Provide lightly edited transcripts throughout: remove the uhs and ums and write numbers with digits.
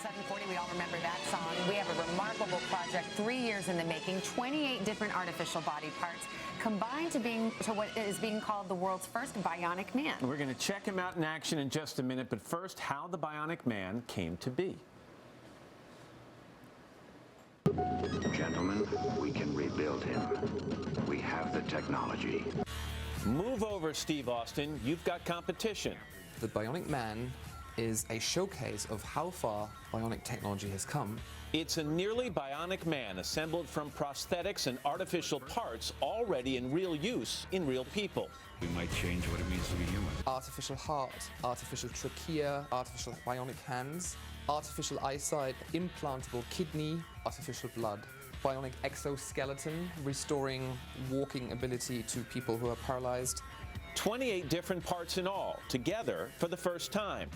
7:40, we all remember that song. We have a remarkable project, 3 years in the making, 28 different artificial body parts combined to what is being called the world's first Bionic Man. We're going to check him out in action in just a minute, but first, how the Bionic Man came to be. Gentlemen, we can rebuild him. We have the technology. Move over, Steve Austin. You've got competition. The Bionic Man is a showcase of how far bionic technology has come. It's a nearly bionic man assembled from prosthetics and artificial parts already in real use in real people. We might change what it means to be human. Artificial heart, artificial trachea, artificial bionic hands, artificial eyesight, implantable kidney, artificial blood, bionic exoskeleton, restoring walking ability to people who are paralyzed. 28 different parts in all, together for the first time.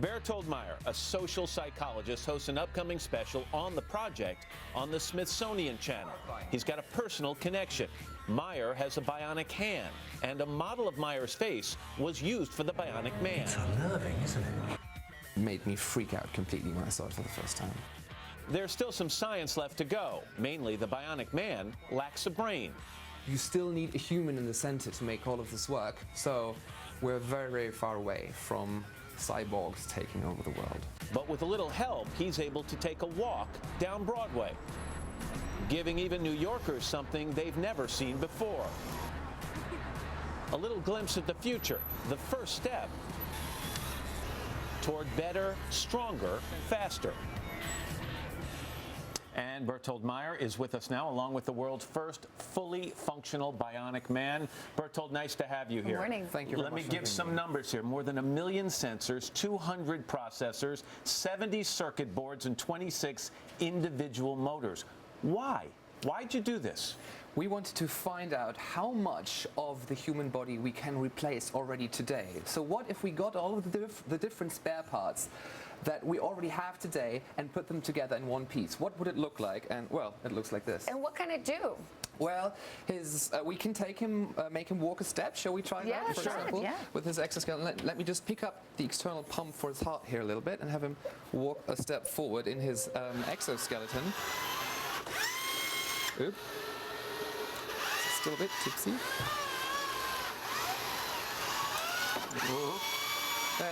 Bertold Meyer, a social psychologist, hosts an upcoming special on the project on the Smithsonian Channel. He's got a personal connection. Meyer has a bionic hand, and a model of Meyer's face was used for the Bionic Man. It's unnerving, isn't it? It made me freak out completely when I saw it for the first time. There's still some science left to go. Mainly, the Bionic Man lacks a brain. You still need a human in the center to make all of this work, so we're very, very far away from cyborgs taking over the world. But with a little help, he's able to take a walk down Broadway, giving even New Yorkers something they've never seen before. A little glimpse of the future, the first step toward better, stronger, faster. And Bertold Meyer is with us now, along with the world's first fully functional bionic man. Bertold, nice to have you here. Good morning. Thank you very Let much me for give having some me. numbers here. More than 1 million sensors, 200 processors, 70 circuit boards, and 26 individual motors. Why? Why'd you do this? We wanted to find out how much of the human body we can replace already today. So what if we got all of the different spare parts that we already have today and put them together in one piece? What would it look like? And well, it looks like this. And what can it do? Well, we can take him, make him walk a step. Shall we try Yeah, that, for sure. example? Yeah. With his exoskeleton. Let me just pick up the external pump for his heart here a little bit and have him walk a step forward in his exoskeleton. Oops. Still a bit tipsy.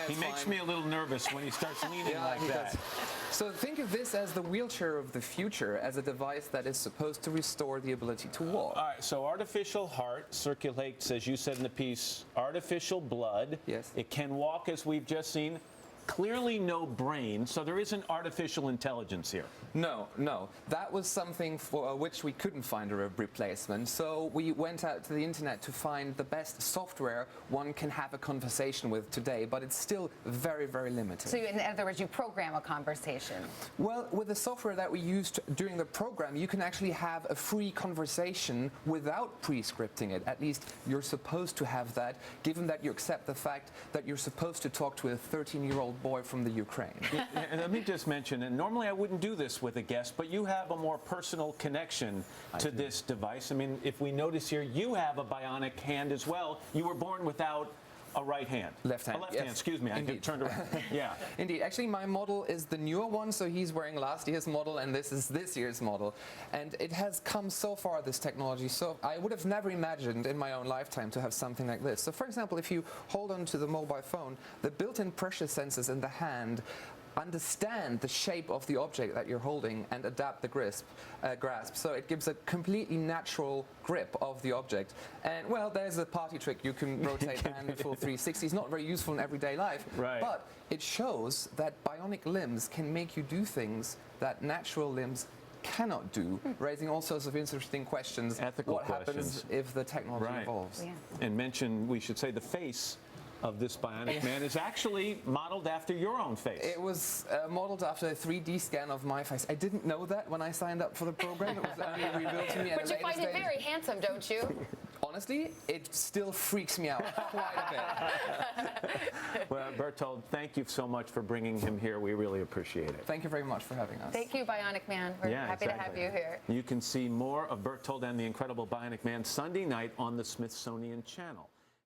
He makes me a little nervous when he starts leaning like he that. does. So think of this as the wheelchair of the future, as a device that is supposed to restore the ability to walk. All right, so artificial heart circulates, as you said in the piece, artificial blood. Yes. It can walk, as we've just seen. Clearly no brain, so there isn't artificial intelligence here. No. That was something for which we couldn't find a replacement. So we went out to the internet to find the best software one can have a conversation with today, but it's still very, very limited. So in other words, you program a conversation. Well, with the software that we used during the program, you can actually have a free conversation without pre-scripting it. At least you're supposed to have that, given that you accept the fact that you're supposed to talk to a 13-year-old boy from the Ukraine. And let me just mention, and normally I wouldn't do this with a guest, but you have a more personal connection to this device. I mean, if we notice here, you have a bionic hand as well. You were born without a right hand. Left hand. A left yes. hand, excuse me. Indeed. I turned around. Yeah. Indeed. Actually, my model is the newer one, so he's wearing last year's model, and this is this year's model. And it has come so far, this technology, so I would have never imagined in my own lifetime to have something like this. So, for example, if you hold on to the mobile phone, the built-in pressure sensors in the hand understand the shape of the object that you're holding and adapt the grasp. So it gives a completely natural grip of the object. And, well, there's a party trick. You can rotate the hand the full 360. It's not very useful in everyday life. Right. But it shows that bionic limbs can make you do things that natural limbs cannot do, raising all sorts of interesting questions. Ethical what questions. happens if the technology Right. evolves? Yeah. And mention, we should say, the face of this bionic man is actually modeled after your own face. It was modeled after a 3D scan of my face. I didn't know that when I signed up for the program. It was only revealed to me at a But you later find it stage. very handsome, don't you? Honestly, it still freaks me out quite a bit. Well, Bertold, thank you so much for bringing him here. We really appreciate it. Thank you very much for having us. Thank you, Bionic Man. We're happy to have you here. You can see more of Bertold and the Incredible Bionic Man Sunday night on the Smithsonian Channel.